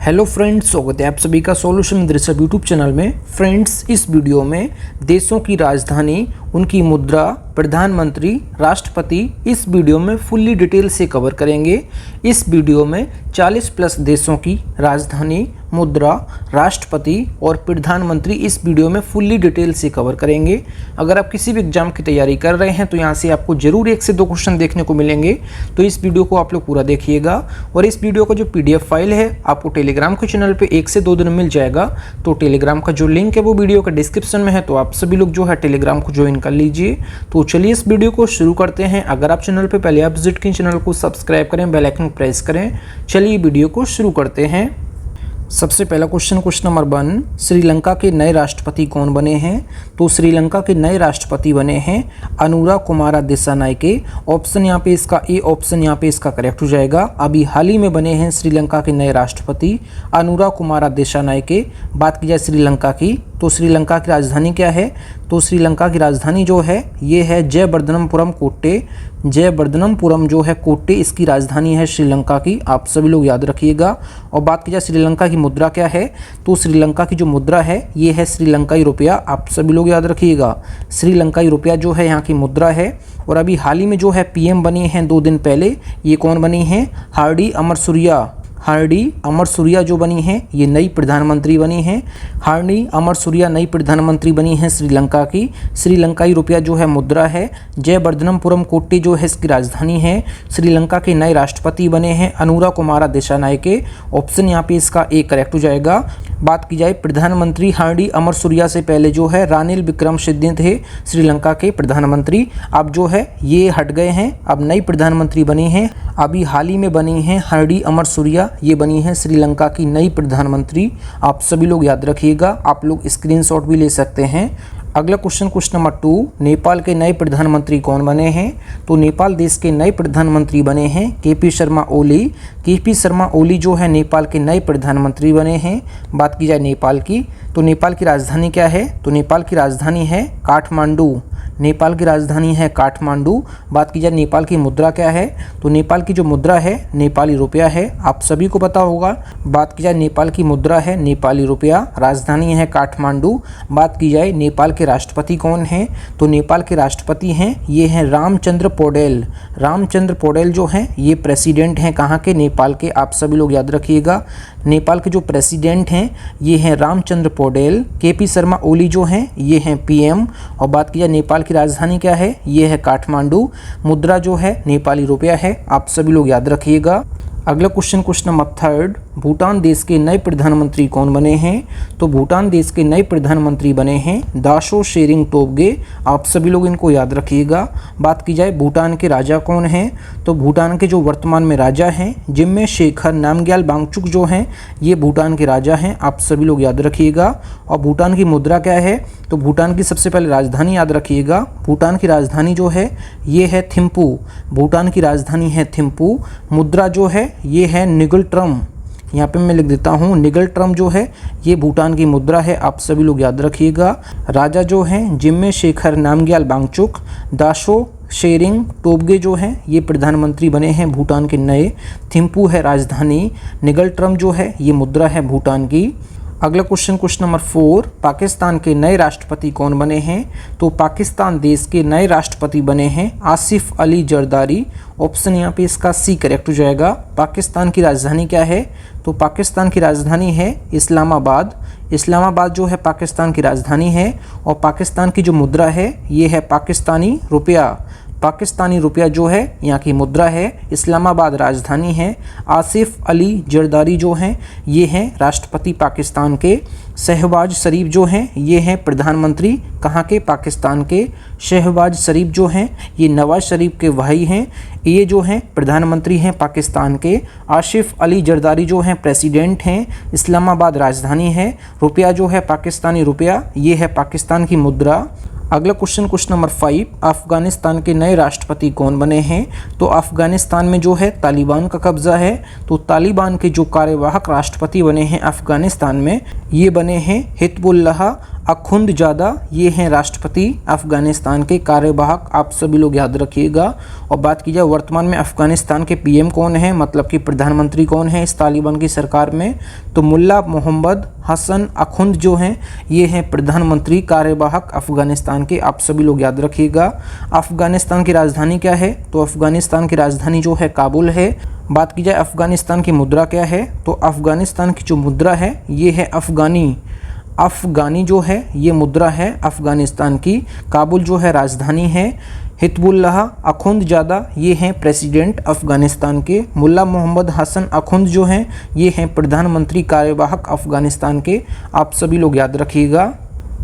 Hello friends, स्वागत है आप सभी का सॉल्यूशन मदरसा यूट्यूब चैनल में। फ्रेंड्स, इस वीडियो में देशों की राजधानी, उनकी मुद्रा, प्रधानमंत्री, राष्ट्रपति इस वीडियो में फुल्ली डिटेल से कवर करेंगे। इस वीडियो में 40 प्लस देशों की राजधानी, मुद्रा, राष्ट्रपति और प्रधानमंत्री इस वीडियो में फुल्ली डिटेल से कवर करेंगे। अगर आप किसी भी एग्जाम की तैयारी कर रहे हैं तो यहाँ से आपको जरूर 1 से 2 क्वेश्चन देखने को मिलेंगे, तो इस वीडियो को आप लोग पूरा देखिएगा। और इस वीडियो का जो PDF फाइल है आपको टेलीग्राम के चैनल पे 1 से 2 दिन मिल जाएगा। तो टेलीग्राम का जो लिंक है वो वीडियो का डिस्क्रिप्शन में है, तो आप सभी लोग जो है टेलीग्राम को ज्वाइन कर लीजिए। तो चलिए इस वीडियो को शुरू करते हैं। अगर आप चैनल पे पहले आप विजिट करें, चैनल को सब्सक्राइब करें, बेल आइकन प्रेस करें। चलिए वीडियो को शुरू करते हैं। सबसे पहला क्वेश्चन नंबर 1, श्रीलंका के नए राष्ट्रपति कौन बने हैं? तो श्रीलंका के नए राष्ट्रपति बने हैं अनुरा कुमारा दिसानायके। ऑप्शन यहाँ पे इसका ए ऑप्शन यहाँ पे इसका करेक्ट हो जाएगा। अभी हाल ही में बने हैं श्रीलंका के नए राष्ट्रपति अनुरा कुमारा दिसानायके। बात की जाए श्रीलंका की, तो श्रीलंका की राजधानी क्या है? तो श्रीलंका की राजधानी जो है ये है जयवर्धनपुरम कोट्टे। जयवर्धनपुरम जो है कोट्टे इसकी राजधानी है श्रीलंका की, आप सभी लोग याद रखिएगा। और बात की जाए श्रीलंका की मुद्रा क्या है, तो श्रीलंका की जो मुद्रा है ये है श्रीलंकाई रुपया, आप सभी लोग याद रखिएगा। श्रीलंकाई रुपया जो है यहाँ की मुद्रा है। और अभी हाल ही में जो है PM बनी हैं 2 दिन पहले, ये कौन बनी हैं? हार्डी अमरसूरिया। हार्डी अमरसूरिया जो बनी हैं ये नई प्रधानमंत्री बनी हैं। हार्डी अमरसूरिया नई प्रधानमंत्री बनी हैं श्रीलंका की। श्रीलंकाई रुपया जो है मुद्रा है। जयवर्धनपुरम कोट्टे जो है इसकी राजधानी है। श्रीलंका के नए राष्ट्रपति बने हैं अनुरा कुमारा दिसानायके। ऑप्शन यहाँ पे इसका ए करेक्ट हो जाएगा। बात की जाए प्रधानमंत्री, हार्डी अमरसूरिया से पहले जो है रानिल विक्रमसिंघे थे श्रीलंका के प्रधानमंत्री। अब जो है ये हट गए हैं, अब नई प्रधानमंत्री बनी हैं। अभी हाल ही में बनी हैं हार्डी अमरसूरिया, ये बनी है श्रीलंका की नई प्रधानमंत्री। आप सभी लोग याद रखिएगा, आप लोग स्क्रीनशॉट भी ले सकते हैं। अगला क्वेश्चन नंबर 2, नेपाल के नए प्रधानमंत्री कौन बने हैं? तो नेपाल देश के नए प्रधानमंत्री बने हैं KP शर्मा ओली। KP शर्मा ओली जो है नेपाल के नए प्रधानमंत्री बने हैं। बात की जाए नेपाल की, तो नेपाल की राजधानी क्या है? तो नेपाल की राजधानी है काठमांडू। नेपाल की राजधानी है काठमांडू। बात की जाए नेपाल की मुद्रा क्या है? तो नेपाल की जो मुद्रा है नेपाली रुपया है, आप सभी को पता होगा। बात की जाए नेपाल की मुद्रा है नेपाली रुपया, राजधानी है काठमांडू। बात की जाए नेपाल के राष्ट्रपति कौन हैं? तो नेपाल के राष्ट्रपति हैं ये हैं रामचंद्र पौडेल। रामचंद्र पौडेल जो हैं ये प्रेसिडेंट हैं कहाँ के? नेपाल के, आप सभी लोग याद रखिएगा। नेपाल के जो प्रेसिडेंट हैं ये हैं रामचंद्र पौडेल। KP शर्मा ओली जो हैं ये हैं PM। और बात की जाए नेपाल की राजधानी क्या है? ये है काठमांडू। मुद्रा जो है नेपाली रुपया है, आप सभी लोग याद रखिएगा। अगला क्वेश्चन नंबर 3, भूटान देश के नए प्रधानमंत्री कौन बने हैं? तो भूटान देश के नए प्रधानमंत्री बने हैं दाशो शेरिंग टोब्गे। आप सभी लोग इनको याद रखिएगा। बात की जाए भूटान के राजा कौन हैं? तो भूटान के जो वर्तमान में राजा हैं जिनमें शेखर नामग्याल वांगचुक जो हैं ये भूटान के राजा हैं, आप सभी लोग याद रखिएगा। और भूटान की मुद्रा क्या है? तो भूटान की सबसे पहले राजधानी याद रखिएगा। भूटान की राजधानी जो है ये है थिम्पू। भूटान की राजधानी है थिम्पू। मुद्रा जो है ये है निगल ट्रम। यहाँ पे मैं लिख देता हूँ, निगल ट्रम जो है ये भूटान की मुद्रा है, आप सभी लोग याद रखिएगा। राजा जो हैं जिनमें शेखर नामग्याल वांगचुक। दाशो शेरिंग टोब्गे जो हैं ये प्रधानमंत्री बने हैं भूटान के नए। थिम्पू है राजधानी। निगल ट्रम जो है ये मुद्रा है भूटान की। अगला क्वेश्चन नंबर 4, पाकिस्तान के नए राष्ट्रपति कौन बने हैं? तो पाकिस्तान देश के नए राष्ट्रपति बने हैं आसिफ अली जरदारी। ऑप्शन यहाँ पे इसका C करेक्ट हो जाएगा। पाकिस्तान की राजधानी क्या है? तो पाकिस्तान की राजधानी है इस्लामाबाद। इस्लामाबाद जो है पाकिस्तान की राजधानी है। और पाकिस्तान की जो मुद्रा है ये है पाकिस्तानी रुपया। पाकिस्तानी रुपया जो है यहाँ की मुद्रा है। इस्लामाबाद राजधानी है। आसिफ अली जरदारी जो हैं ये हैं राष्ट्रपति पाकिस्तान के। शहबाज शरीफ जो हैं ये हैं प्रधानमंत्री कहाँ के? पाकिस्तान के। शहबाज शरीफ जो हैं ये नवाज शरीफ के भाई हैं, ये जो हैं प्रधानमंत्री हैं पाकिस्तान के। आसिफ अली जरदारी जो हैं प्रेसिडेंट हैं। इस्लामाबाद राजधानी है। रुपया जो है पाकिस्तानी रुपया, ये है पाकिस्तान की मुद्रा। अगला क्वेश्चन नंबर 5, अफगानिस्तान के नए राष्ट्रपति कौन बने हैं? तो अफगानिस्तान में जो है तालिबान का कब्जा है, तो तालिबान के जो कार्यवाहक राष्ट्रपति बने हैं अफगानिस्तान में ये बने हैं हिजबुल्लाह अखुंदजादा ये हैं राष्ट्रपति अफगानिस्तान के कार्यवाहक, आप सभी लोग याद रखिएगा। और बात की जाए वर्तमान में अफगानिस्तान के पीएम कौन है, मतलब कि प्रधानमंत्री कौन है इस तालिबान की सरकार में, तो मुल्ला मोहम्मद हसन अखुंद जो हैं ये हैं प्रधानमंत्री कार्यवाहक अफगानिस्तान के, आप सभी लोग याद रखिएगा। अफगानिस्तान की राजधानी क्या है, तो अफगानिस्तान की राजधानी जो है काबुल है। बात की जाए अफगानिस्तान की मुद्रा क्या है, तो अफगानिस्तान की जो मुद्रा है ये है अफगानी जो है ये मुद्रा है अफगानिस्तान की। काबुल जो है राजधानी है। हितबुल्लाह अखुंदजादा ये हैं प्रेसिडेंट अफगानिस्तान के। मुल्ला मोहम्मद हसन अखुंद जो हैं ये हैं प्रधानमंत्री कार्यवाहक अफगानिस्तान के, आप सभी लोग याद रखिएगा।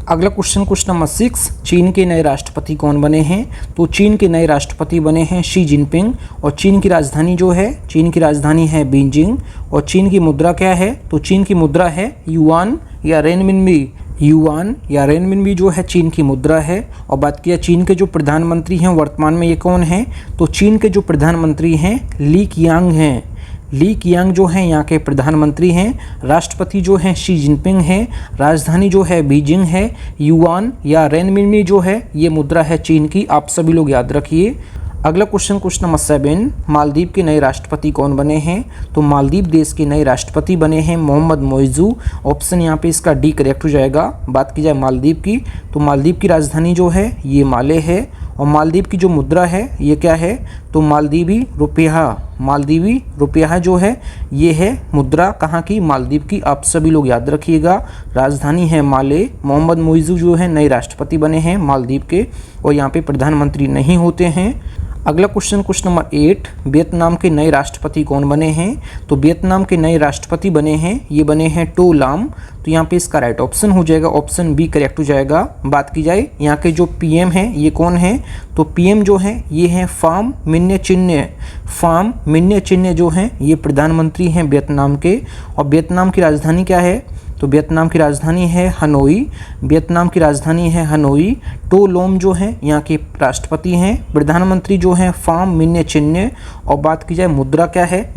अगला क्वेश्चन नंबर 6, चीन के नए राष्ट्रपति कौन बने हैं, तो चीन के नए राष्ट्रपति बने हैं शी जिनपिंग। और चीन की राजधानी जो है, चीन की राजधानी है बीजिंग। और चीन की मुद्रा क्या है, तो चीन की मुद्रा है युआन या रेनमिनबी। युआन या रेनमिनबी जो है चीन की मुद्रा है। और बात किया चीन के जो प्रधानमंत्री हैं वर्तमान में ये कौन हैं, तो चीन के जो प्रधानमंत्री हैं ली कीयांग हैं। ली कीयांग जो हैं यहाँ के प्रधानमंत्री हैं। राष्ट्रपति जो हैं शी जिनपिंग हैं। राजधानी जो है बीजिंग है। युआन या रेनमिनबी जो है ये मुद्रा है चीन की, आप सभी लोग याद रखिए। अगला क्वेश्चन नंबर 7, मालदीव के नए राष्ट्रपति कौन बने हैं, तो मालदीव देश के नए राष्ट्रपति बने हैं मोहम्मद मोइज़ू। ऑप्शन यहाँ पे इसका डी करेक्ट हो जाएगा। बात की जाए मालदीव की, तो मालदीव की राजधानी जो है ये माले है। और मालदीव की जो मुद्रा है ये क्या है, तो मालदीवी रुपया जो है ये है मुद्रा कहाँ की, मालदीव की, आप सभी लोग याद रखिएगा। राजधानी है माले। मोहम्मद मोइज़ू जो है नए राष्ट्रपति बने हैं मालदीव के, और यहाँ पे प्रधानमंत्री नहीं होते हैं। अगला क्वेश्चन नंबर 8, वियतनाम के नए राष्ट्रपति कौन बने हैं, तो वियतनाम के नए राष्ट्रपति बने हैं ये बने हैं टो लाम। तो यहाँ पे इसका राइट ऑप्शन हो जाएगा, ऑप्शन बी करेक्ट हो जाएगा। बात की जाए यहाँ के जो पीएम हैं ये कौन है, तो पीएम जो है ये हैं फाम मिन्ने चिन्ह जो हैं ये प्रधानमंत्री हैं वियतनाम के। और वियतनाम की राजधानी क्या है, तो वियतनाम की राजधानी है हनोई। टो लोम जो हैं यहाँ के राष्ट्रपति हैं। प्रधानमंत्री जो हैं फाम मिन्ने चिन्ह। और बात की जाए मुद्रा क्या है,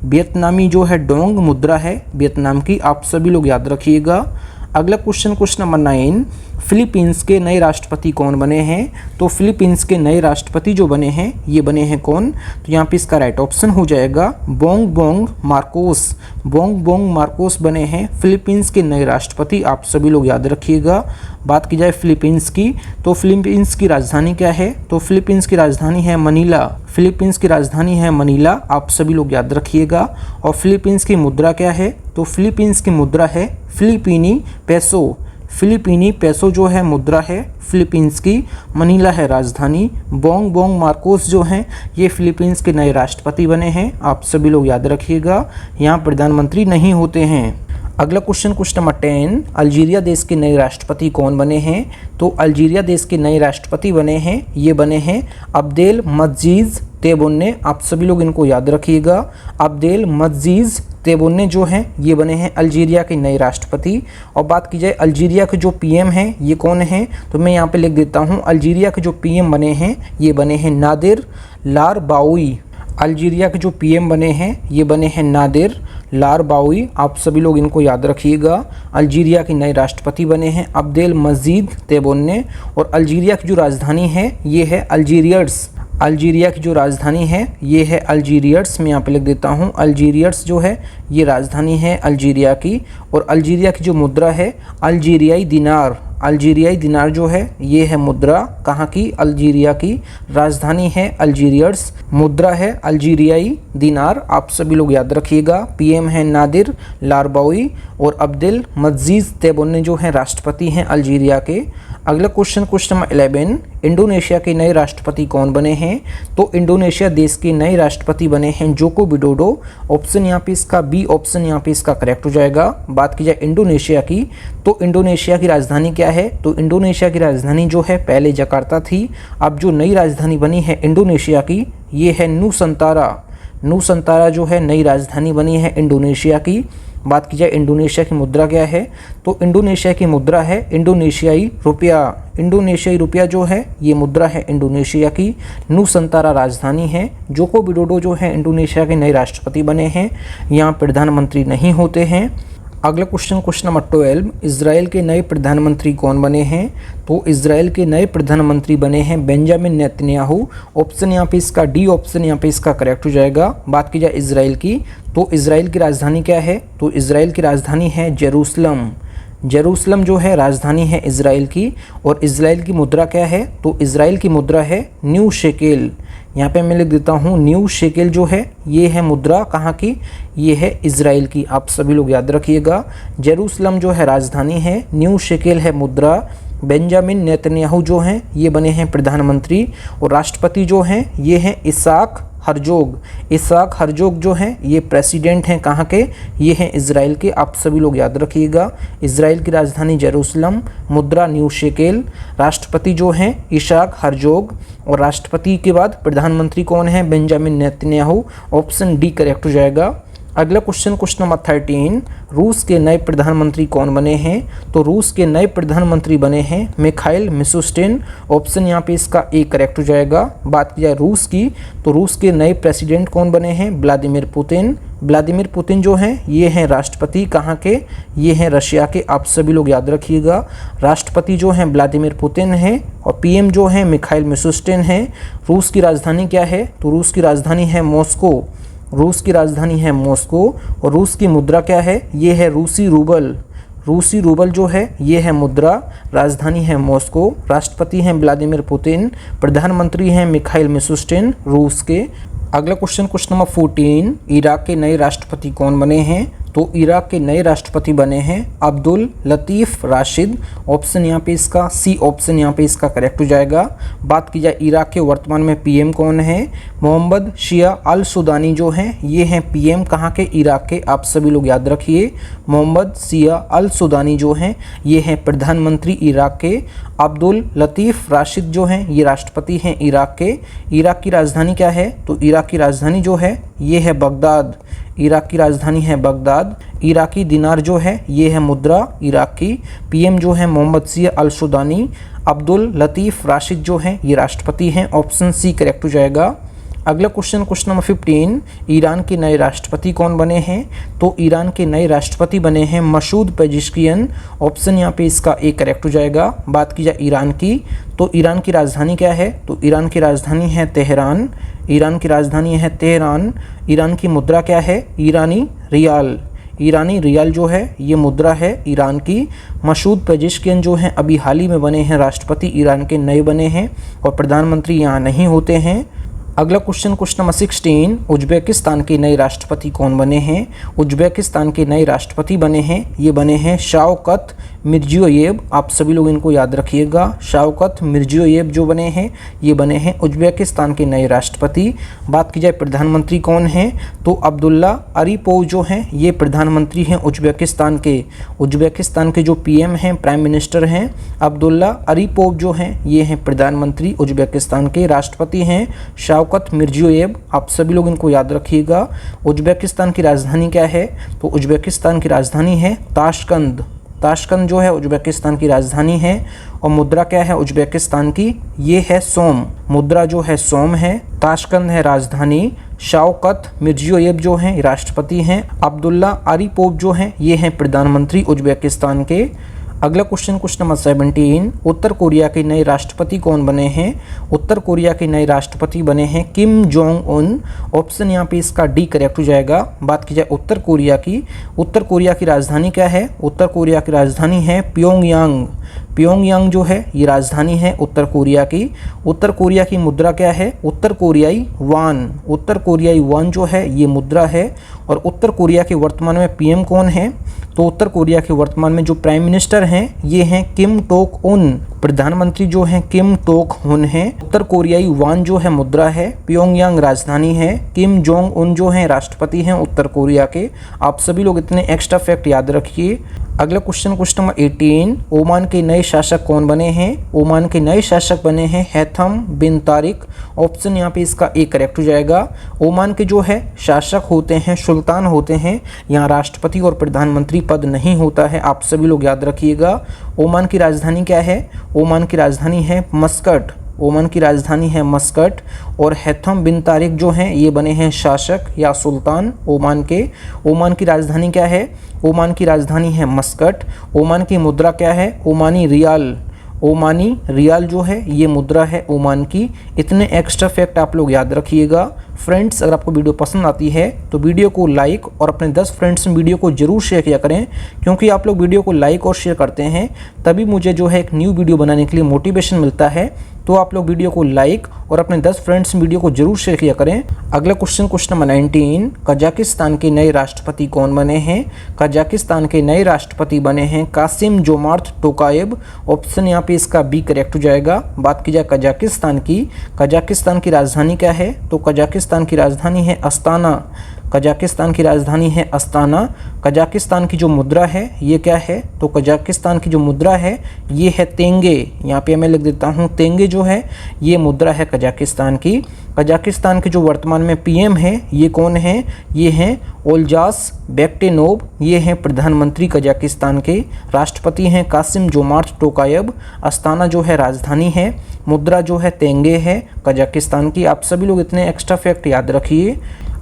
वियतनामी जो है डोंग मुद्रा है वियतनाम की, आप सभी लोग याद रखिएगा। अगला क्वेश्चन नंबर 9, फिलीपींस के नए राष्ट्रपति कौन बने हैं, तो फिलीपींस के नए राष्ट्रपति जो बने हैं ये बने हैं कौन, तो यहाँ पे इसका राइट ऑप्शन हो जाएगा बोंग मार्कोस बने हैं फिलीपींस के नए राष्ट्रपति, आप सभी लोग याद रखिएगा। बात की जाए फिलीपींस की, तो फिलीपींस की राजधानी क्या है, तो फिलीपींस की राजधानी है मनीला, आप सभी लोग याद रखिएगा। और फिलीपींस की मुद्रा क्या है, तो फिलीपींस की मुद्रा है फिलीपीनी पैसो जो है मुद्रा है फिलीपींस की। मनीला है राजधानी। बोंग मार्कोस जो हैं ये फिलीपींस के नए राष्ट्रपति बने हैं, आप सभी लोग याद रखिएगा। यहाँ प्रधानमंत्री नहीं होते हैं। अगला क्वेश्चन नंबर 10, अल्जीरिया देश के नए राष्ट्रपति कौन बने हैं, तो अल्जीरिया देश के नए राष्ट्रपति बने हैं ये बने हैं अब्देल मजीद तेबुन्ने, आप सभी लोग इनको याद रखिएगा। अब्देल मजीद तेबुन्ने जो हैं ये बने हैं अल्जीरिया के नए राष्ट्रपति। और बात की जाए अल्जीरिया के जो पीएम हैं ये कौन हैं, तो मैं यहाँ पे लिख देता हूँ। अल्जीरिया के जो पीएम बने हैं ये बने हैं नादिर लारबाउई। अल्जीरिया के जो पीएम बने हैं ये बने हैं नादिर लारबाउई, आप सभी लोग इनको याद रखिएगा। अल्जीरिया के नए राष्ट्रपति बने हैं अब्देल मजीद तेबुन्ने। और अल्जीरिया की जो राजधानी है ये है अल्जीरियट्स। अल्जीरिया की जो राजधानी है ये है अल्जीरियट्स, मैं यहाँ पे लिख देता हूँ। अल्जीरियट्स जो है ये राजधानी है अल्जीरिया की। और अल्जीरिया की जो मुद्रा है अल्जीरियाई दिनार जो है ये है मुद्रा कहाँ की, अल्जीरिया की। राजधानी है अल्जीरियट्स, मुद्रा है अल्जीरियाई दिनार, आप सभी लोग याद रखिएगा। पीएम है नादिर लारबाउई और अब्देल मजीद तेबुन्ने जो हैं राष्ट्रपति हैं अल्जीरिया के। अगला क्वेश्चन नंबर 11, इंडोनेशिया के नए राष्ट्रपति कौन बने हैं, तो इंडोनेशिया देश के नए राष्ट्रपति बने हैं जोको विडोडो। ऑप्शन यहाँ पे इसका बी ऑप्शन यहाँ पे इसका करेक्ट हो जाएगा। बात की जाए इंडोनेशिया की, तो इंडोनेशिया की राजधानी क्या है, तो इंडोनेशिया की राजधानी जो है पहले जकार्ता थी। अब जो नई राजधानी बनी है इंडोनेशिया की ये है नूसंतारा जो है नई राजधानी बनी है इंडोनेशिया की। बात की जाए इंडोनेशिया की मुद्रा क्या है, तो इंडोनेशिया की मुद्रा है इंडोनेशियाई रुपया जो है ये मुद्रा है इंडोनेशिया की। नूसंतारा राजधानी है। जोको विडोडो जो है इंडोनेशिया के नए राष्ट्रपति बने हैं, यहाँ प्रधानमंत्री नहीं होते हैं। अगला क्वेश्चन नंबर 12, इजराइल के नए प्रधानमंत्री कौन बने हैं? तो इजराइल के नए प्रधानमंत्री बने हैं बेंजामिन नेतन्याहू। ऑप्शन यहाँ पे इसका डी ऑप्शन यहाँ पे इसका करेक्ट हो जाएगा। बात की जाए इजराइल की, तो इजराइल की राजधानी क्या है? तो इजराइल की राजधानी है जेरूसलम। जेरूसलम जो है राजधानी है इजराइल की। और इजराइल की मुद्रा क्या है? तो इजराइल की मुद्रा है न्यू शेकेल। यहाँ पे मैं लिख देता हूँ न्यू शेकेल जो है ये है मुद्रा कहाँ की? ये है इजराइल की। आप सभी लोग याद रखिएगा, जेरूसलम जो है राजधानी है, न्यू शेकेल है मुद्रा। बेंजामिन नेतन्याहू जो हैं ये बने हैं प्रधानमंत्री। और राष्ट्रपति जो हैं ये हैं इसाक हरजोग। इसाक हरजोग जो हैं ये प्रेसिडेंट हैं कहाँ के? ये हैं इजराइल के। आप सभी लोग याद रखिएगा, इजराइल की राजधानी जेरूसलम, मुद्रा न्यू शेकेल, राष्ट्रपति जो हैं इसाक हरजोग। और राष्ट्रपति के बाद प्रधानमंत्री कौन है? Benjamin Netanyahu. Option D correct हो जाएगा। अगला क्वेश्चन नंबर 13, रूस के नए प्रधानमंत्री कौन बने हैं? तो रूस के नए प्रधानमंत्री बने हैं मिखाइल मिशुस्टिन। ऑप्शन यहाँ पे इसका ए करेक्ट हो जाएगा। बात की जाए रूस की, तो रूस के नए प्रेसिडेंट कौन बने हैं? Vladimir Putin. व्लादिमीर पुतिन जो हैं ये हैं राष्ट्रपति कहाँ के? ये हैं रशिया के। आप सभी लोग याद रखिएगा, राष्ट्रपति जो हैं व्लादिमीर पुतिन हैं और पीएम जो हैं मिखाइल मिशुस्टिन हैं। रूस की राजधानी क्या है? तो रूस की राजधानी है मॉस्को। रूस की राजधानी है मॉस्को। और रूस की मुद्रा क्या है? ये है रूसी रूबल। रूसी रूबल जो है ये है मुद्रा। राजधानी है मॉस्को। राष्ट्रपति हैं व्लादिमीर पुतिन। प्रधानमंत्री हैं मिखाइल मिशुस्टिन रूस के। अगला क्वेश्चन नंबर 14, इराक के नए राष्ट्रपति कौन बने हैं? तो इराक के नए राष्ट्रपति बने हैं अब्दुल लतीफ़ राशिद। ऑप्शन यहाँ पे इसका सी ऑप्शन यहाँ पे इसका करेक्ट हो जाएगा। बात की जाए इराक के वर्तमान में पीएम कौन है? मोहम्मद शिया अल सुदानी जो हैं ये हैं पीएम कहाँ के? इराक के। आप सभी लोग याद रखिए, मोहम्मद शिया अल सुदानी जो हैं ये हैं प्रधानमंत्री इराक के। अब्दुल लतीफ़ राशिद जो हैं ये राष्ट्रपति हैं इराक के। इराक की राजधानी क्या है? तो इराक की राजधानी जो है ये है बगदाद। इराक की राजधानी है बगदाद। इराकी दिनार जो है ये है मुद्रा इराक की। पीएम जो है मोहम्मद शिया अल सुदानी। अब्दुल लतीफ़ राशिद जो हैं ये राष्ट्रपति हैं। ऑप्शन सी करेक्ट हो जाएगा। अगला क्वेश्चन नंबर 15, ईरान के नए राष्ट्रपति कौन बने हैं? तो ईरान के नए राष्ट्रपति बने हैं मसूद पेजिशकियन। ऑप्शन यहाँ पे इसका ए करेक्ट हो जाएगा। बात की जाए ईरान की, तो ईरान की राजधानी क्या है? तो ईरान की राजधानी है तेहरान। ईरान की राजधानी है तेहरान। ईरान की मुद्रा क्या है? ईरानी रियाल। ईरानी रियाल जो है ये मुद्रा है ईरान की। मसूद पेजिशकियन जो हैं अभी हाल ही में बने हैं राष्ट्रपति, ईरान के नए बने हैं और प्रधानमंत्री यहाँ नहीं होते हैं। अगला क्वेश्चन नंबर 16, उज्बेकिस्तान के नए राष्ट्रपति कौन बने हैं? उज्बेकिस्तान के नए राष्ट्रपति बने हैं ये बने हैं शावकत मिर्जियोयेव। आप सभी लोग इनको याद रखिएगा, शावकत मिर्जियोयेव जो बने हैं ये बने हैं उज्बेकिस्तान के नए राष्ट्रपति। बात की जाए प्रधानमंत्री कौन हैं? तो अब्दुल्ला अरीपोव जो हैं ये प्रधानमंत्री हैं उज्बेकिस्तान के। उज्बेकिस्तान के जो पीएम हैं, प्राइम मिनिस्टर हैं, अब्दुल्ला अरीपोव जो हैं ये हैं प्रधानमंत्री उज्बेकिस्तान के। राष्ट्रपति हैं शावकत मिर्जियोयेव। आप सभी लोग इनको याद रखिएगा। उज्बेकिस्तान की राजधानी क्या है? तो उज्बेकिस्तान की राजधानी है ताशकंद। ताशकंद जो है उज्बेकिस्तान की राजधानी है। और मुद्रा क्या है उज्बेकिस्तान की? ये है सोम। मुद्रा जो है सोम है। ताशकंद है राजधानी। शावकत मिर्जियोयेव जो हैं राष्ट्रपति हैं। अब्दुल्ला अरीपोव जो हैं ये हैं प्रधानमंत्री उज्बेकिस्तान के। अगला क्वेश्चन नंबर 17, उत्तर कोरिया के नए राष्ट्रपति कौन बने हैं? उत्तर कोरिया के नए राष्ट्रपति बने हैं किम जोंग उन। ऑप्शन यहाँ पे इसका डी करेक्ट हो जाएगा। बात की जाए उत्तर कोरिया की, उत्तर कोरिया की राजधानी क्या है? उत्तर कोरिया की राजधानी है प्योंगयांग। प्योंगयांग जो है ये राजधानी है उत्तर कोरिया की। उत्तर कोरिया की मुद्रा क्या है? उत्तर कोरियाई वान। उत्तर कोरियाई वान जो है ये मुद्रा है। और उत्तर कोरिया के वर्तमान में पीएम कौन है? तो उत्तर कोरिया के वर्तमान में जो प्राइम मिनिस्टर हैं ये हैं किम टोक उन। प्रधानमंत्री जो हैं किम टोक उन हैं। उत्तर कोरियाई वान जो है मुद्रा है। प्योंगयांग राजधानी है। किम जोंग उन जो हैं राष्ट्रपति हैं उत्तर कोरिया के। आप सभी लोग इतने एक्स्ट्रा फैक्ट याद रखिए। अगला क्वेश्चन नंबर 18, ओमान के नए शासक कौन बने हैं? ओमान के नए शासक बने हैं हैथम बिन तारिक। ऑप्शन यहाँ पे इसका ए करेक्ट हो जाएगा। ओमान के जो है शासक होते हैं सुल्तान होते हैं। यहाँ राष्ट्रपति और प्रधानमंत्री पद नहीं होता है। आप सभी लोग याद रखिएगा। ओमान की राजधानी क्या है? ओमान की राजधानी है मस्कट। ओमान की राजधानी है मस्कट। और हैथम बिन तारिक जो हैं ये बने हैं शासक या सुल्तान ओमान के। ओमान की राजधानी क्या है? ओमान की राजधानी है मस्कट। ओमान की मुद्रा क्या है? ओमानी रियाल। ओमानी रियाल जो है ये मुद्रा है ओमान की। इतने एक्स्ट्रा फैक्ट आप लोग याद रखिएगा। फ्रेंड्स, अगर आपको वीडियो पसंद आती है तो वीडियो को लाइक और अपने 10 फ्रेंड्स में वीडियो को जरूर शेयर किया करें, क्योंकि आप लोग वीडियो को लाइक और शेयर करते हैं तभी मुझे जो है एक न्यू वीडियो बनाने के लिए मोटिवेशन मिलता है। तो आप लोग वीडियो को लाइक और अपने 10 फ्रेंड्स में वीडियो को जरूर शेयर किया करें। अगला क्वेश्चन नंबर 19, कजाकिस्तान के नए राष्ट्रपति कौन बने हैं? कजाकिस्तान के नए राष्ट्रपति बने हैं कासिम जोमार्थ टोकायेव। ऑप्शन यहाँ पे इसका बी करेक्ट हो जाएगा। बात की जाए कजाकिस्तान की राजधानी क्या है? तो कजाकिस्तान की राजधानी है अस्ताना। कजाकिस्तान की राजधानी है अस्ताना। कजाकिस्तान की जो मुद्रा है ये क्या है? तो कजाकिस्तान की जो मुद्रा है ये है तेंगे। यहाँ पे मैं लिख देता हूँ, तेंगे जो है ये मुद्रा है कजाकिस्तान की। कजाकिस्तान के जो वर्तमान में पीएम है ये कौन है? ये हैं ओल्जास बेक्टेनोव। ये हैं प्रधानमंत्री कजाकिस्तान के। राष्ट्रपति हैं कासिम जोमार्थ टोकायेव। अस्ताना जो है राजधानी है। मुद्रा जो है तेंगे है कजाकिस्तान की। आप सभी लोग इतने एक्स्ट्रा फैक्ट याद रखिए।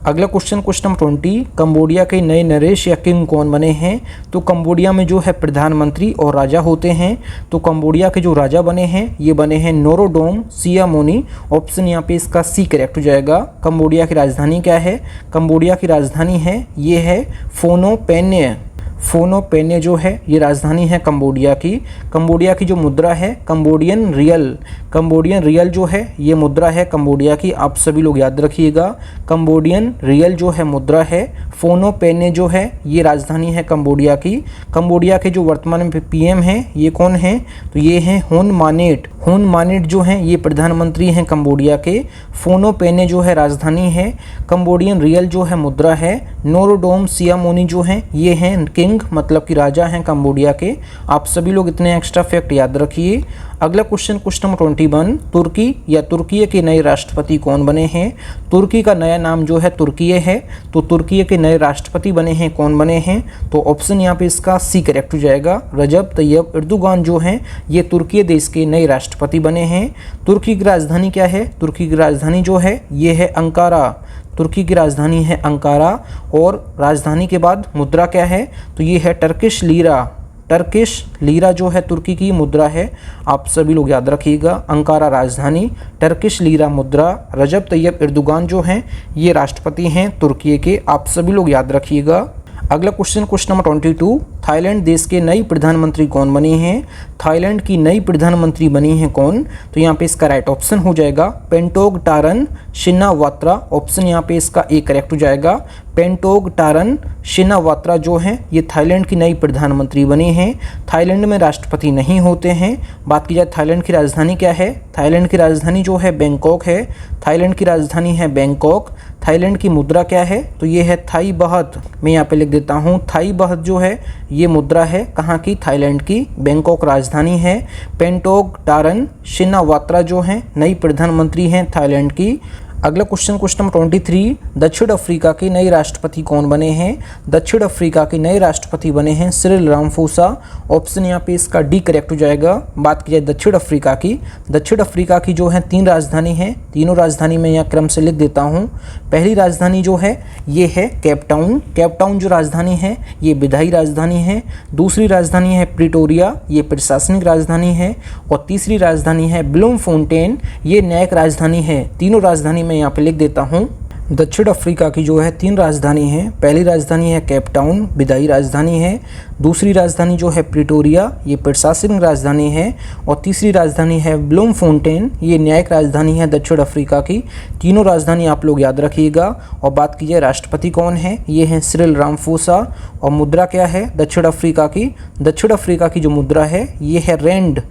अगला क्वेश्चन नंबर 20, कंबोडिया के नए नरेश या किंग कौन बने हैं? तो कंबोडिया में जो है प्रधानमंत्री और राजा होते हैं। तो कंबोडिया के जो राजा बने हैं ये बने हैं नोरोडोम सियामोनी। ऑप्शन यहाँ पे इसका सी करेक्ट हो जाएगा। कंबोडिया की राजधानी क्या है? कंबोडिया की राजधानी है ये है फोनोपेन्य। फोनोपेन्य जो है ये राजधानी है कंबोडिया की। कंबोडिया की जो मुद्रा है कंबोडियन रियल। कंबोडियन रियल जो है ये मुद्रा है कंबोडिया की। आप सभी लोग याद रखिएगा, कंबोडियन रियल जो है मुद्रा है। फोनोपेन्य जो है ये राजधानी है कंबोडिया की। कंबोडिया के जो वर्तमान में पीएम हैं ये कौन है? तो ये हैं हुन मानेट। हुन मानेट जो हैं ये प्रधानमंत्री हैं कंबोडिया के। फोनोपेन्य जो है राजधानी है। कंबोडियन रियल जो है मुद्रा है। नोरोडोम सियामोनी जो हैं ये हैं किंग, मतलब कि राजा हैं कंबोडिया के। आप सभी लोग इतने एक्स्ट्रा फैक्ट याद रखिए। अगला क्वेश्चन नंबर 21, तुर्की या तुर्की के नए राष्ट्रपति कौन बने हैं? तुर्की का नया नाम जो है तुर्की है। तो तुर्की के नए राष्ट्रपति बने हैं कौन बने हैं? तो ऑप्शन यहाँ पे इसका सी करेक्ट हो जाएगा। रजब तैयब एर्दोगान जो हैं ये तुर्की देश के नए राष्ट्रपति बने हैं। तुर्की की राजधानी क्या है? तुर्की की राजधानी जो है ये है अंकारा। तुर्की की राजधानी है अंकारा। और राजधानी के बाद मुद्रा क्या है? तो ये है टर्किश लीरा। टर्किश लीरा जो है तुर्की की मुद्रा है। आप सभी लोग याद रखिएगा, अंकारा राजधानी, टर्किश लीरा मुद्रा। रजब तैयब एर्दोगान जो हैं ये राष्ट्रपति हैं तुर्की के। आप सभी लोग याद रखिएगा। अगला क्वेश्चन नंबर 22, थाईलैंड देश के नई प्रधानमंत्री कौन बने हैं? थाईलैंड की नई प्रधानमंत्री बनी हैं कौन? तो यहाँ पे इसका राइट ऑप्शन हो जाएगा पेंटोगटारन शिनावात्रा। ऑप्शन यहाँ पे इसका ए करेक्ट हो जाएगा। पेंटोगटारन शिनावात्रा जो हैं ये थाईलैंड की नई प्रधानमंत्री बने हैं। थाईलैंड में राष्ट्रपति नहीं होते हैं। बात की जाए थाईलैंड की राजधानी क्या है? थाईलैंड की राजधानी जो है बैंकॉक है। थाईलैंड की राजधानी है बैंकॉक। थाईलैंड की मुद्रा क्या है? तो ये है थाई बहत। मैं यहाँ पे लिख देता हूँ, थाई बहत जो है ये मुद्रा है कहाँ की? थाईलैंड की। बैंकॉक राजधानी है। पेंटोगटारन शिनावात्रा जो हैं नई प्रधानमंत्री हैं थाईलैंड की। अगला क्वेश्चन नंबर 23, दक्षिण अफ्रीका के नए राष्ट्रपति कौन बने हैं? दक्षिण अफ्रीका के नए राष्ट्रपति बने हैं सिरिल रामाफोसा। ऑप्शन यहाँ पे इसका डी करेक्ट हो जाएगा। बात की जाए दक्षिण अफ्रीका की, दक्षिण अफ्रीका की जो है 3 राजधानी हैं। तीनों राजधानी में यहाँ क्रम से लिख देता हूँ। पहली राजधानी जो है ये है केपटाउन। केपटाउन जो राजधानी है ये विधायी राजधानी है। दूसरी राजधानी है प्रिटोरिया, ये प्रशासनिक राजधानी है। और तीसरी राजधानी है ब्लूमफोंटेन, ये न्यायिक राजधानी है। तीनों राजधानी मैं यहाँ पे लिख देता हूँ। दक्षिण अफ्रीका की जो है 3 राजधानी हैं। पहली राजधानी है केपटाउन, विधायी राजधानी है। दूसरी राजधानी जो है प्रिटोरिया, ये प्रशासनिक राजधानी है। और तीसरी राजधानी है ब्लूमफोंटेन, ये न्यायिक राजधानी है दक्षिण अफ्रीका की। तीनों राजधानी आप लोग याद रखिएगा। और बात कीजिए राष्ट्रपति कौन है? ये हैं सिरिल रामाफोसा। और मुद्रा क्या है दक्षिण अफ्रीका की? दक्षिण अफ्रीका की जो मुद्रा है ये है रैंड।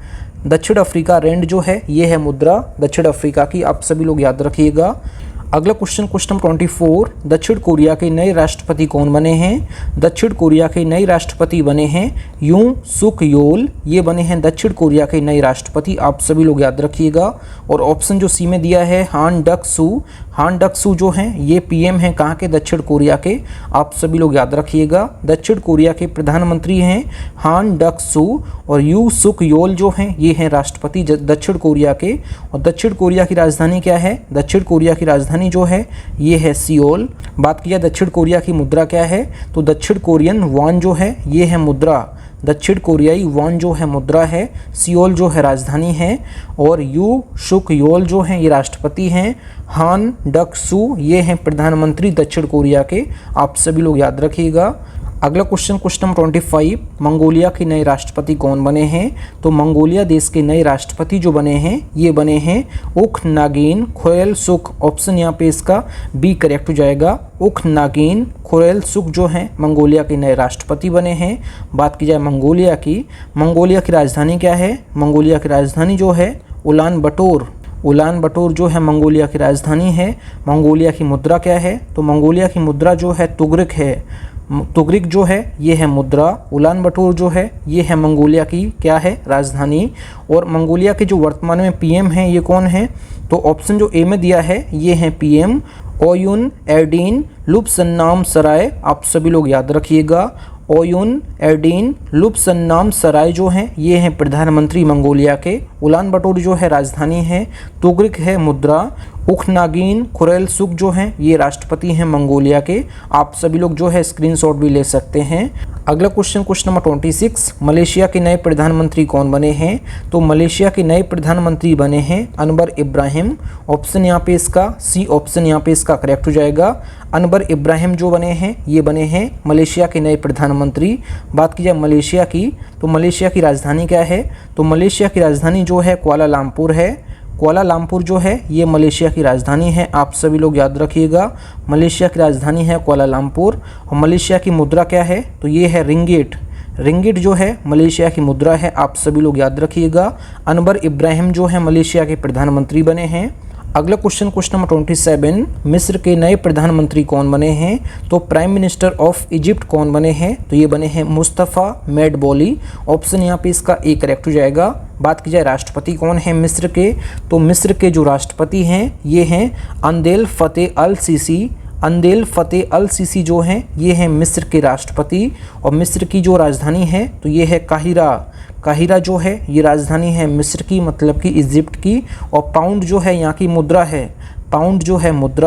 दक्षिण अफ्रीका रैंड जो है ये है मुद्रा दक्षिण अफ्रीका की। आप सभी लोग याद रखिएगा। अगला क्वेश्चन नंबर 24, दक्षिण कोरिया के नए राष्ट्रपति कौन बने हैं? दक्षिण कोरिया के नए राष्ट्रपति बने हैं यूं सुक योल। ये बने हैं दक्षिण कोरिया के नए राष्ट्रपति। आप सभी लोग याद रखिएगा। और ऑप्शन जो सी में दिया है हान डक सू। हान डक-सू जो हैं ये पीएम हैं कहाँ के, दक्षिण कोरिया के। आप सभी लोग याद रखिएगा, दक्षिण कोरिया के प्रधानमंत्री हैं हान डक-सू, और यू सुक योल जो हैं ये हैं राष्ट्रपति दक्षिण कोरिया के। और दक्षिण कोरिया की राजधानी क्या है, दक्षिण कोरिया की राजधानी जो है ये है सियोल। बात की जाए दक्षिण कोरिया की मुद्रा क्या है, तो दक्षिण कोरियन वॉन जो है ये है मुद्रा, दक्षिण कोरियाई वॉन जो है मुद्रा है। सियोल जो है राजधानी है, और यू शुक योल जो हैं ये राष्ट्रपति हैं। हान डक-सू ये हैं प्रधानमंत्री दक्षिण कोरिया के। आप सभी लोग याद रखिएगा। अगला क्वेश्चन नंबर 25, मंगोलिया के नए राष्ट्रपति कौन बने हैं, तो मंगोलिया देश के नए राष्ट्रपति जो बने हैं ये बने हैं उख नागिन खुरेलसुख। ऑप्शन यहाँ पे इसका बी करेक्ट हो जाएगा। उख नागिन खुरेलसुख जो हैं मंगोलिया के नए राष्ट्रपति बने हैं। बात की जाए मंगोलिया की राजधानी क्या है, मंगोलिया की राजधानी जो है उलान बटोर जो है मंगोलिया की राजधानी है। मंगोलिया की मुद्रा क्या है, तो मंगोलिया की मुद्रा जो है तुगरिक है। तुगरिक जो है ये है मुद्रा, उलान बटोर जो है ये है मंगोलिया की क्या है, राजधानी। और मंगोलिया के जो वर्तमान में पीएम हैं ये कौन है, तो ऑप्शन जो ए में दिया है ये हैं पीएम ओयुन एर्डीन लुब्सन्नाम सराय। आप सभी लोग याद रखिएगा, ओयुन एर्डीन लुब्सन्नाम सराय जो हैं ये हैं प्रधानमंत्री मंगोलिया के। उलान बटोर जो है राजधानी है, तुगरिक है मुद्रा, उखनागिन खुरेलसुख जो हैं ये राष्ट्रपति हैं मंगोलिया के। आप सभी लोग जो है स्क्रीनशॉट भी ले सकते हैं। अगला क्वेश्चन नंबर 26, मलेशिया के नए प्रधानमंत्री कौन बने हैं, तो मलेशिया के नए प्रधानमंत्री बने हैं अनवर इब्राहिम। ऑप्शन यहाँ पे इसका सी ऑप्शन यहाँ पे इसका करेक्ट हो जाएगा। अनवर इब्राहिम जो बने हैं ये बने हैं मलेशिया के नए प्रधानमंत्री। बात की जाए मलेशिया की, तो मलेशिया की राजधानी क्या है, तो मलेशिया की राजधानी जो है कुआलालंपुर है। कुआलालंपुर जो है ये मलेशिया की राजधानी है। आप सभी लोग याद रखिएगा, मलेशिया की राजधानी है कुआलालंपुर। और मलेशिया की मुद्रा क्या है, तो ये है रिंगिट जो है मलेशिया की मुद्रा है। आप सभी लोग याद रखिएगा। अनवर इब्राहिम जो है मलेशिया के प्रधानमंत्री बने हैं। अगला क्वेश्चन नंबर 27, मिस्र के नए प्रधानमंत्री कौन बने हैं, तो प्राइम मिनिस्टर ऑफ इजिप्ट कौन बने हैं, तो ये बने हैं मुस्तफ़ा मेडबोली। ऑप्शन यहाँ पे इसका ए करेक्ट हो जाएगा। बात की जाए राष्ट्रपति कौन है मिस्र के, तो मिस्र के जो राष्ट्रपति हैं ये हैं अंदेल फ़तेह अल सीसी जो हैं ये हैं मिस्र के राष्ट्रपति। और मिस्र की जो राजधानी है तो ये है काहिरा जो है ये राजधानी है मिस्र की, मतलब कि इजिप्ट की। और पाउंड जो है यहाँ की मुद्रा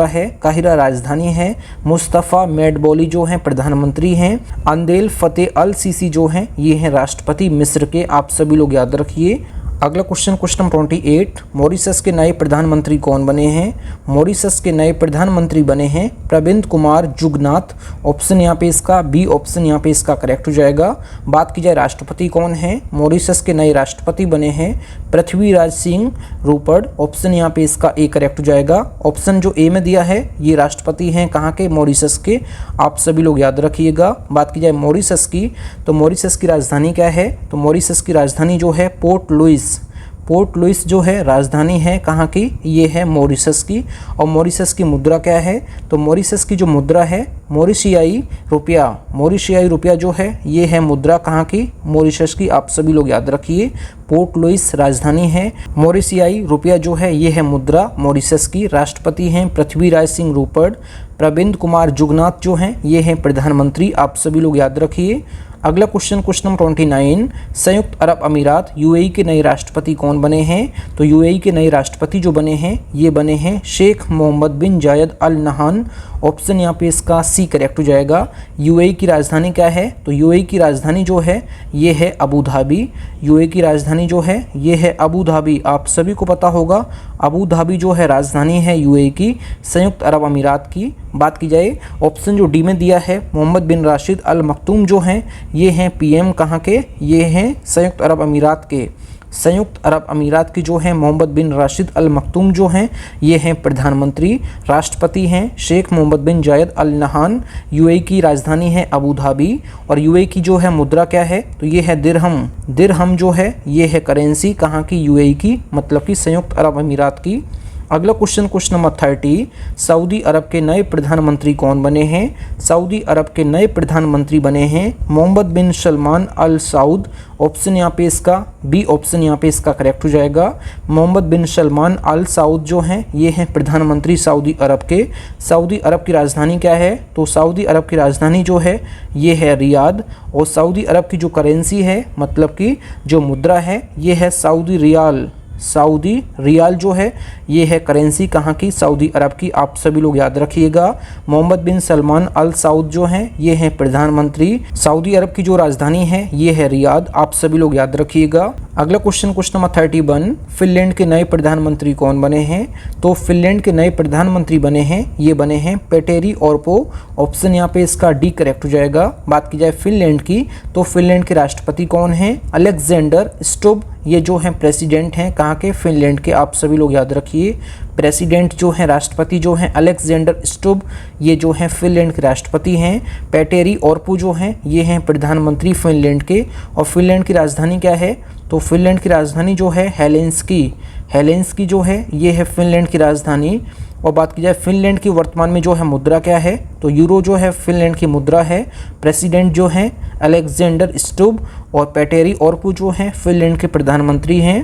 है, काहिरा राजधानी है। मुस्तफ़ा मेडबोली जो हैं प्रधानमंत्री हैं। अंदेल फ़तेह अल सीसी जो हैं ये हैं राष्ट्रपति मिस्र के। आप सभी लोग याद रखिए। अगला क्वेश्चन नंबर 28, मॉरिशस के नए प्रधानमंत्री कौन बने हैं, मॉरिशस के नए प्रधानमंत्री बने हैं प्रविंद कुमार जुगनाथ। ऑप्शन यहाँ पे इसका बी ऑप्शन यहाँ पे इसका करेक्ट हो जाएगा। बात की जाए राष्ट्रपति कौन है, मॉरिशस के नए राष्ट्रपति बने हैं पृथ्वीराज सिंह रूपर्ड। ऑप्शन यहाँ पे इसका ए करेक्ट हो जाएगा। ऑप्शन जो ए में दिया है ये राष्ट्रपति हैं कहाँ के, मॉरिशस के। आप सभी लोग याद रखिएगा। बात की जाए मॉरिशस की, तो मॉरिशस की राजधानी क्या है, तो मॉरिशस की राजधानी जो है पोर्ट लुइस जो है राजधानी है कहाँ की, ये है मॉरिशस की। और मॉरिशस की मुद्रा क्या है, तो मॉरिशस की जो मुद्रा है मॉरिशियाई रुपया जो है ये है मुद्रा कहाँ की, मॉरिशस की। आप सभी लोग याद रखिए, पोर्ट लुइस राजधानी है, मॉरिशियाई रुपया जो है ये है मुद्रा मॉरिशस की। राष्ट्रपति हैं पृथ्वीराज सिंह रूपर्ड। प्रविंद कुमार जुगनाथ जो हैं ये हैं प्रधानमंत्री। आप सभी लोग याद रखिए। अगला क्वेश्चन नंबर 29, संयुक्त अरब अमीरात यूएई के नए राष्ट्रपति कौन बने हैं, तो यूएई के नए राष्ट्रपति जो बने हैं ये बने हैं शेख मोहम्मद बिन जायद अल नहान। ऑप्शन यहाँ पे इसका सी करेक्ट हो जाएगा। यूएई की राजधानी क्या है, तो यूएई की राजधानी जो है ये है अबू धाबी। यूएई की राजधानी जो है ये है अबू धाबी। आप सभी को पता होगा अबू धाबी जो है राजधानी है यूएई की, संयुक्त अरब अमीरात की। बात की जाए ऑप्शन जो डी में दिया है मोहम्मद बिन राशिद अल मखतूम जो हैं ये हैं पीएम कहाँ के, ये हैं संयुक्त अरब अमीरात के। संयुक्त अरब अमीरात की जो हैं मोहम्मद बिन राशिद अल मखतूम जो हैं ये हैं प्रधानमंत्री। राष्ट्रपति हैं शेख मोहम्मद बिन जायद अल नहान। यूएई की राजधानी है अबू धाबी। और यूएई की जो है मुद्रा क्या है, तो ये है दिरहम जो है ये है करेंसी कहाँ की, यूएई की, मतलब कि संयुक्त अरब अमीरात की। अगला क्वेश्चन नंबर 30, सऊदी अरब के नए प्रधानमंत्री कौन बने हैं? सऊदी अरब के नए प्रधानमंत्री बने हैं मोहम्मद बिन सलमान अल सऊद। ऑप्शन यहाँ पे इसका बी ऑप्शन यहाँ पे इसका करेक्ट हो जाएगा। मोहम्मद बिन सलमान अल सऊद जो हैं ये हैं प्रधानमंत्री सऊदी अरब के। सऊदी अरब की राजधानी क्या है? तो सऊदी अरब की राजधानी जो है ये है रियाद। और सऊदी अरब की जो करेंसी है मतलब कि जो मुद्रा है ये है सऊदी रियाल। सऊदी रियाल जो है ये है करेंसी कहाँ की? सऊदी अरब की। आप सभी लोग याद रखिएगा। मोहम्मद बिन सलमान अल सऊद जो हैं ये हैं प्रधानमंत्री। सऊदी अरब की जो राजधानी है ये है रियाद। आप सभी लोग याद रखिएगा। अगला क्वेश्चन नंबर 31, फिनलैंड के नए प्रधानमंत्री कौन बने हैं? तो फिनलैंड के नए प्रधानमंत्री बने हैं ये बने हैं पेटेरी ऑर्पो। ऑप्शन यहाँ पे इसका डी करेक्ट हो जाएगा। बात की जाए फिनलैंड की तो फिनलैंड के राष्ट्रपति कौन हैं? अलेक्जेंडर स्टुब। ये जो हैं प्रेसिडेंट हैं कहाँ के? फिनलैंड के। आप सभी लोग याद रखिए। प्रेसिडेंट जो हैं राष्ट्रपति जो हैं अलेक्जेंडर स्टुब ये जो हैं फिनलैंड के राष्ट्रपति हैं। पेटेरी ऑर्पो जो हैं ये हैं प्रधानमंत्री फिनलैंड के। और फिनलैंड की राजधानी क्या है? तो फिनलैंड की राजधानी जो है हेलेंस्की। हेलेंस्की जो है ये है फिनलैंड की राजधानी। और बात की जाए फिनलैंड की वर्तमान में जो है मुद्रा क्या है? तो यूरो जो है फिनलैंड की मुद्रा है। प्रेसिडेंट जो हैं अलेक्जेंडर स्टुब और पेटेरी ऑर्पो जो हैं फिनलैंड के प्रधानमंत्री हैं।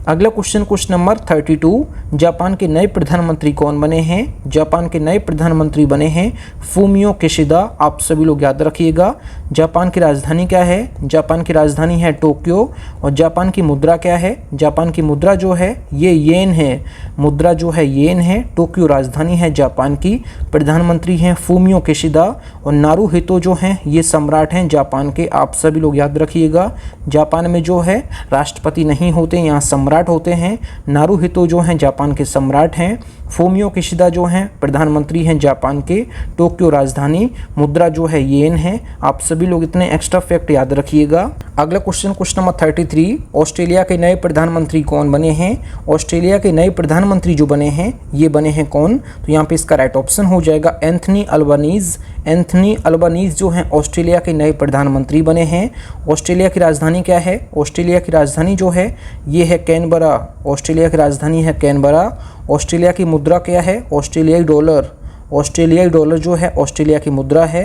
अगला क्वेश्चन नंबर 32, जापान के नए प्रधानमंत्री कौन बने हैं? जापान के नए प्रधानमंत्री बने हैं फूमियो किशिदा। आप सभी लोग याद रखिएगा। जापान की राजधानी क्या है? जापान की राजधानी है टोक्यो। और जापान की मुद्रा क्या है? जापान की मुद्रा जो है ये येन है। मुद्रा जो है येन है। टोक्यो राजधानी है जापान की। प्रधानमंत्री हैं फूमियो किशिदा। और नारुहितो जो हैं ये सम्राट हैं जापान के। आप सभी लोग याद रखिएगा। जापान में जो है राष्ट्रपति नहीं होते, यहाँ सम्राट होते हैं। नारुहितो जो हैं जापान के सम्राट हैं। फूमियो किशिदा जो हैं प्रधानमंत्री हैं जापान के। टोक्यो राजधानी। मुद्रा जो है येन है। आप सभी लोग इतने एक्स्ट्रा फैक्ट याद रखिएगा। अगला क्वेश्चन नंबर 33, ऑस्ट्रेलिया के नए प्रधानमंत्री कौन बने हैं? ऑस्ट्रेलिया के नए प्रधानमंत्री जो बने हैं ये बने हैं कौन? तो यहाँ पे इसका राइट ऑप्शन हो जाएगा एंथनी अल्बनीज। एंथनी अल्बनीज जो हैं ऑस्ट्रेलिया के नए प्रधानमंत्री बने हैं। ऑस्ट्रेलिया की राजधानी क्या है? ऑस्ट्रेलिया की राजधानी जो है ये है कैनबरा। ऑस्ट्रेलिया की राजधानी है कैनबरा। ऑस्ट्रेलिया की मुद्रा क्या है? ऑस्ट्रेलियाई डॉलर। ऑस्ट्रेलियाई डॉलर जो है ऑस्ट्रेलिया की मुद्रा है।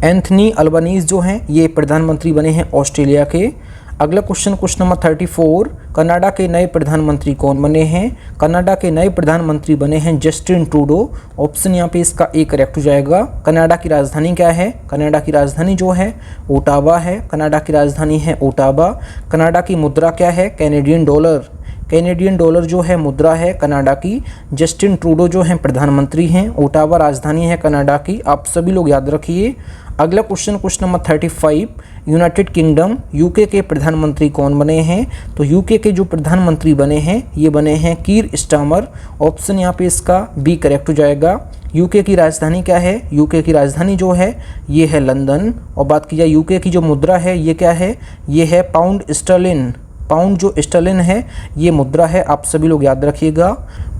एंथनी अल्बनीज जो हैं ये प्रधानमंत्री बने हैं ऑस्ट्रेलिया के। अगला क्वेश्चन नंबर 34, कनाडा के नए प्रधानमंत्री कौन बने हैं? कनाडा के नए प्रधानमंत्री बने हैं जस्टिन ट्रूडो। ऑप्शन यहाँ पे इसका ए करेक्ट हो जाएगा। कनाडा की राजधानी क्या है? कनाडा की राजधानी जो है ओटावा है। कनाडा की राजधानी है ओटावा। कनाडा की मुद्रा क्या है? Canadian dollar. कैनेडियन डॉलर जो है मुद्रा है कनाडा की। जस्टिन ट्रूडो जो हैं प्रधानमंत्री हैं। ओटावा राजधानी है कनाडा की। आप सभी लोग याद रखिए। अगला question number 35, United kingdom UK के प्रधानमंत्री कौन बने हैं? तो यूके के जो प्रधानमंत्री बने हैं ये बने हैं कीर स्टामर। ऑप्शन यहाँ पे इसका बी करेक्ट हो जाएगा। यूके की राजधानी क्या है? यूके की राजधानी जो है ये है लंदन। और बात की जाए यूके की जो मुद्रा है ये क्या है? ये है पाउंड स्टर्लिन। पाउंड जो स्टर्लिन है ये मुद्रा है। आप सभी लोग याद रखिएगा।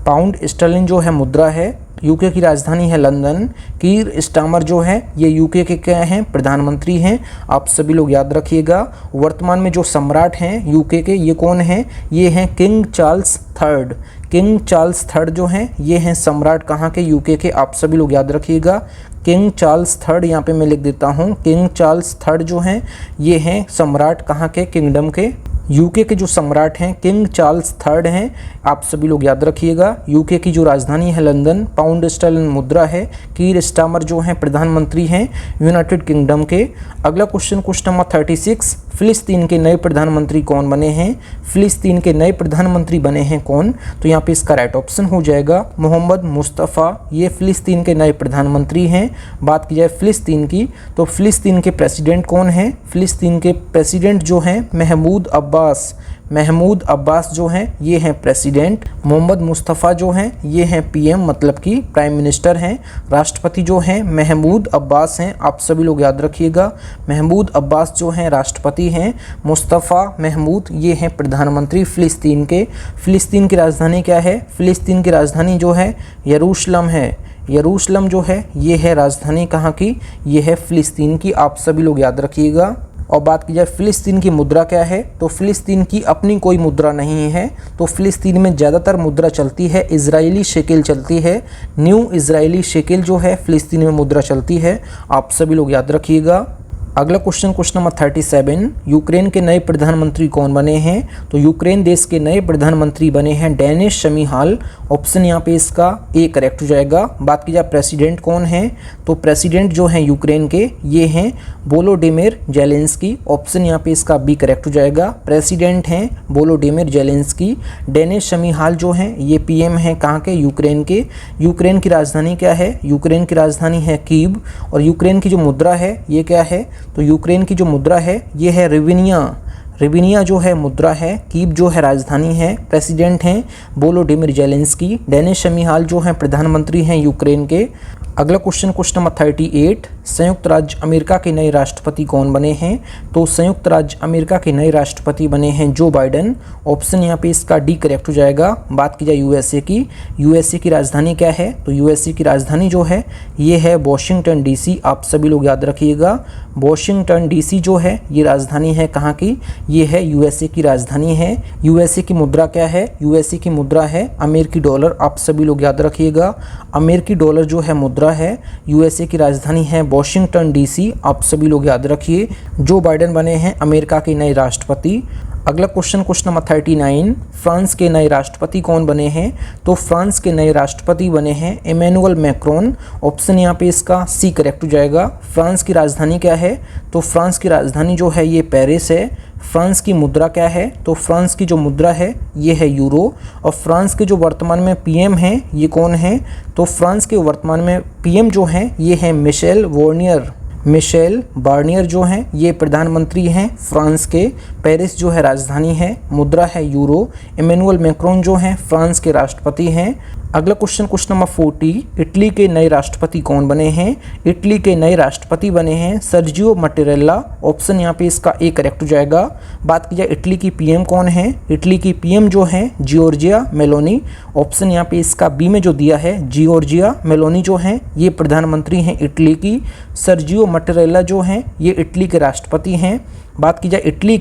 पाउंड स्टर्लिन जो है मुद्रा है। यूके की राजधानी है लंदन। कीर स्टामर जो है ये यूके के क्या हैं? प्रधानमंत्री हैं। आप सभी लोग याद रखिएगा। वर्तमान में जो सम्राट हैं यूके के ये कौन हैं? ये हैं king Charles third. King Charles third जो हैं ये हैं सम्राट कहाँ के? यूके के। आप सभी लोग याद रखिएगा। किंग चार्ल्स थर्ड यहाँ पे मैं लिख देता हूँ। किंग चार्ल्स थर्ड जो हैं ये हैं सम्राट कहाँ के? किंगडम के। यूके के जो सम्राट हैं किंग चार्ल्स थर्ड हैं। आप सभी लोग याद रखिएगा। यूके की जो राजधानी है लंदन। पाउंड स्टर्लिन मुद्रा है। कीर स्टामर जो हैं प्रधानमंत्री हैं यूनाइटेड किंगडम के। अगला क्वेश्चन नंबर 36, फिलिस्तीन के नए प्रधानमंत्री कौन बने हैं? फिलिस्तीन के नए प्रधानमंत्री बने हैं कौन? तो यहाँ पे इसका राइट ऑप्शन हो जाएगा मोहम्मद मुस्तफ़ा। ये फिलिस्तीन के नए प्रधानमंत्री हैं। बात की जाए फिलिस्तीन की तो फिलिस्तीन के प्रेसिडेंट कौन हैं? फिलिस्तीन के प्रेसिडेंट जो हैं महमूद अब्बास। महमूद अब्बास जो हैं ये हैं प्रेसिडेंट। मोहम्मद मुस्तफ़ा जो हैं ये हैं पीएम मतलब कि प्राइम मिनिस्टर हैं। राष्ट्रपति जो हैं महमूद अब्बास हैं। आप सभी लोग याद रखिएगा। महमूद अब्बास जो हैं राष्ट्रपति हैं। मुस्तफ़ा महमूद ये हैं प्रधानमंत्री फिलिस्तीन के। फिलिस्तीन की राजधानी क्या है? फिलिस्तीन की राजधानी जो है यरूशलेम है। यरूशलेम जो है ये है राजधानी कहाँ की? ये है फिलिस्तीन की। आप सभी लोग याद रखिएगा। और बात की जाए फ़िलिस्तीन की मुद्रा क्या है, तो फ़िलिस्तीन की अपनी कोई मुद्रा नहीं है। तो फ़िलिस्तीन में ज़्यादातर मुद्रा चलती है इजरायली शेकेल चलती है। न्यू इजरायली शेकेल जो है फ़िलिस्तीन में मुद्रा चलती है। आप सभी लोग याद रखिएगा। अगला क्वेश्चन नंबर 37, यूक्रेन के नए प्रधानमंत्री कौन बने हैं, तो यूक्रेन देश के नए प्रधानमंत्री बने हैं डेनिस शमीहाल। ऑप्शन यहाँ पे इसका ए करेक्ट हो जाएगा। बात की जाए प्रेसिडेंट कौन है, तो प्रेसिडेंट जो हैं यूक्रेन के ये हैं वोलोडिमिर जेलेंस्की। ऑप्शन यहाँ पे इसका बी करेक्ट हो जाएगा। प्रेसिडेंट हैं वोलोडिमिर जेलेंस्की। डेनिस शमीहाल जो हैं ये पीएम हैं कहाँ के, यूक्रेन के। यूक्रेन की राजधानी क्या है, यूक्रेन की राजधानी है कीव। और यूक्रेन की जो मुद्रा है ये क्या है, तो यूक्रेन की जो मुद्रा है ये है रिविनिया। रिविनिया जो है मुद्रा है, कीव जो है राजधानी है। प्रेसिडेंट हैं वोलोडिमिर जेलेंस्की। डेनिस शमीहाल जो हैं प्रधानमंत्री हैं यूक्रेन के। अगला क्वेश्चन नंबर 38, संयुक्त राज्य अमेरिका के नए राष्ट्रपति कौन बने हैं, तो संयुक्त राज्य अमेरिका के नए राष्ट्रपति बने हैं जो बाइडेन। ऑप्शन यहाँ पे इसका डी करेक्ट हो जाएगा। बात की जाए यूएसए की, यूएसए की राजधानी क्या है, तो यूएसए की राजधानी जो है ये है वॉशिंगटन डीसी। आप सभी लोग याद रखिएगा। वॉशिंगटन डीसी जो है ये राजधानी है कहाँ की, ये है यूएसए की राजधानी है। यूएसए की मुद्रा क्या है, यूएसए की मुद्रा है अमेरिकी डॉलर। आप सभी लोग याद रखिएगा। अमेरिकी डॉलर जो है मुद्रा है। यूएसए की राजधानी है वॉशिंगटन डीसी। आप सभी लोग याद रखिए। जो बाइडेन बने हैं अमेरिका के नए राष्ट्रपति। अगला क्वेश्चन नंबर 39, फ्रांस के नए राष्ट्रपति कौन बने हैं, तो फ्रांस के नए राष्ट्रपति बने हैं इमैनुअल मैक्रोन। ऑप्शन यहाँ पे इसका सी करेक्ट हो जाएगा। फ्रांस की राजधानी क्या है, तो फ्रांस की राजधानी जो है ये पेरिस है। फ्रांस की मुद्रा क्या है, तो फ्रांस की जो मुद्रा है ये है यूरो। और फ्रांस के जो वर्तमान में पीएम हैं ये कौन है, तो फ्रांस के वर्तमान में पीएम जो हैं ये हैं मिशेल वार्नियर। मिशेल बार्नियर जो हैं ये प्रधानमंत्री हैं फ्रांस के। पेरिस जो है राजधानी है, मुद्रा है यूरो। इमैनुअल मैक्रोन जो हैं फ्रांस के राष्ट्रपति हैं। अगला क्वेश्चन नंबर 40, इटली के नए राष्ट्रपति कौन बने हैं, इटली के नए राष्ट्रपति बने हैं सर्जियो मटेरेला। ऑप्शन यहाँ पे इसका ए करेक्ट हो जाएगा। बात की जाए इटली की पीएम कौन है, इटली की पीएम जो है जियोर्जिया मेलोनी। ऑप्शन यहाँ पे इसका बी में जो दिया है जियोर्जिया मेलोनी जो हैं ये प्रधानमंत्री हैं इटली की। सर्जियो मटेरेला जो हैं ये इटली के राष्ट्रपति हैं। बात की जाए इटली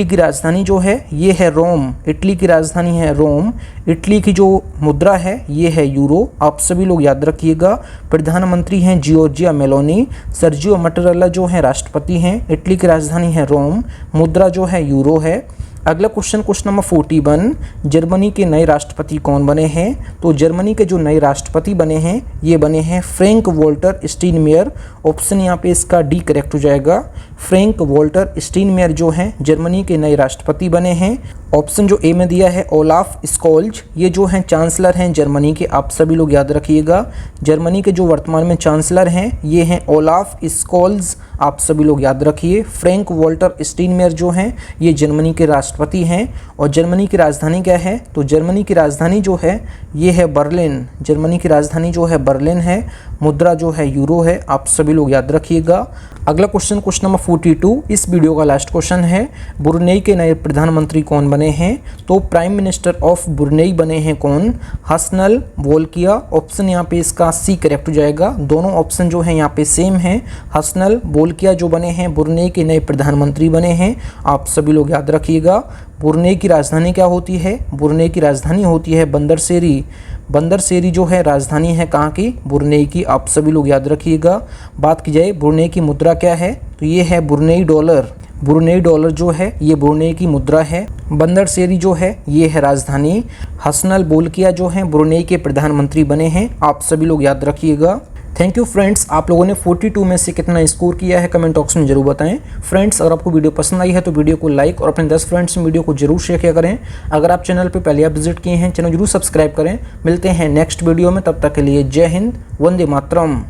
की राजधानी जो है ये है रोम। इटली की राजधानी है रोम। इटली की जो मुद्रा है ये है यूरो। आप सभी लोग याद रखिएगा। प्रधानमंत्री हैं जियोर्जिया मेलोनी। सर्जियो मटेरेला जो हैं राष्ट्रपति हैं। इटली की राजधानी है रोम। मुद्रा जो है यूरो है। अगला क्वेश्चन नंबर 41, जर्मनी के नए राष्ट्रपति कौन बने हैं, तो जर्मनी के जो नए राष्ट्रपति बने हैं ये बने हैं फ्रैंक वॉल्टर स्टीनमेयर। ऑप्शन यहाँ पे इसका डी करेक्ट हो जाएगा। फ्रैंक वॉल्टर स्टीनमेयर जो हैं जर्मनी के नए राष्ट्रपति बने हैं। ऑप्शन जो ए में दिया है ओलाफ स्कोल्ज, ये जो हैं चांसलर हैं जर्मनी के। आप सभी लोग याद रखिएगा। जर्मनी के जो वर्तमान में चांसलर हैं ये हैं ओलाफ स्कोल्ज। आप सभी लोग याद रखिए। फ्रैंक वॉल्टर स्टीनमेयर जो हैं ये जर्मनी के राष्ट्रपति हैं। और जर्मनी की राजधानी क्या है, तो जर्मनी की राजधानी जो है ये है बर्लिन। जर्मनी की राजधानी जो है बर्लिन है। मुद्रा जो है यूरो है। आप सभी लोग याद रखिएगा। अगला क्वेश्चन नंबर 42, इस वीडियो का लास्ट क्वेश्चन है, ब्रुनेई के नए प्रधानमंत्री कौन बने हैं, तो प्राइम मिनिस्टर ऑफ ब्रुनेई बने हैं कौन, हसनल बोल्किया। ऑप्शन यहाँ पे इसका सी करेक्ट हो जाएगा। दोनों ऑप्शन जो है यहाँ पे सेम है। हसनल बोल्किया जो बने हैं ब्रुनेई के नए प्रधानमंत्री बने हैं। आप सभी लोग याद रखिएगा। ब्रुनेई की राजधानी क्या होती है, ब्रुनेई की राजधानी होती है बंदरसेरी। बंदरसेरी जो है राजधानी है कहाँ की, ब्रुनेई की। आप सभी लोग याद रखिएगा। बात की जाए ब्रुनेई की मुद्रा क्या है, तो ये है ब्रुनेई डॉलर। ब्रुनेई डॉलर जो है ये ब्रुनेई की मुद्रा है। बंदरसेरी जो है ये है राजधानी। हसनल बोल्किया जो हैं ब्रुनेई के प्रधानमंत्री बने हैं। आप सभी लोग याद रखिएगा। Thank you friends. आप लोगों ने 42 में से कितना स्कोर किया है कमेंट बॉक्स में जरूर बताएं। फ्रेंड्स अगर आपको वीडियो पसंद आई है तो वीडियो को लाइक और अपने 10 फ्रेंड्स में वीडियो को जरूर शेयर किया करें। अगर आप चैनल पर पहले आप विजिट किए हैं चैनल जरूर सब्सक्राइब करें। मिलते हैं नेक्स्ट वीडियो में, तब तक के लिए जय हिंद, वंदे मातरम।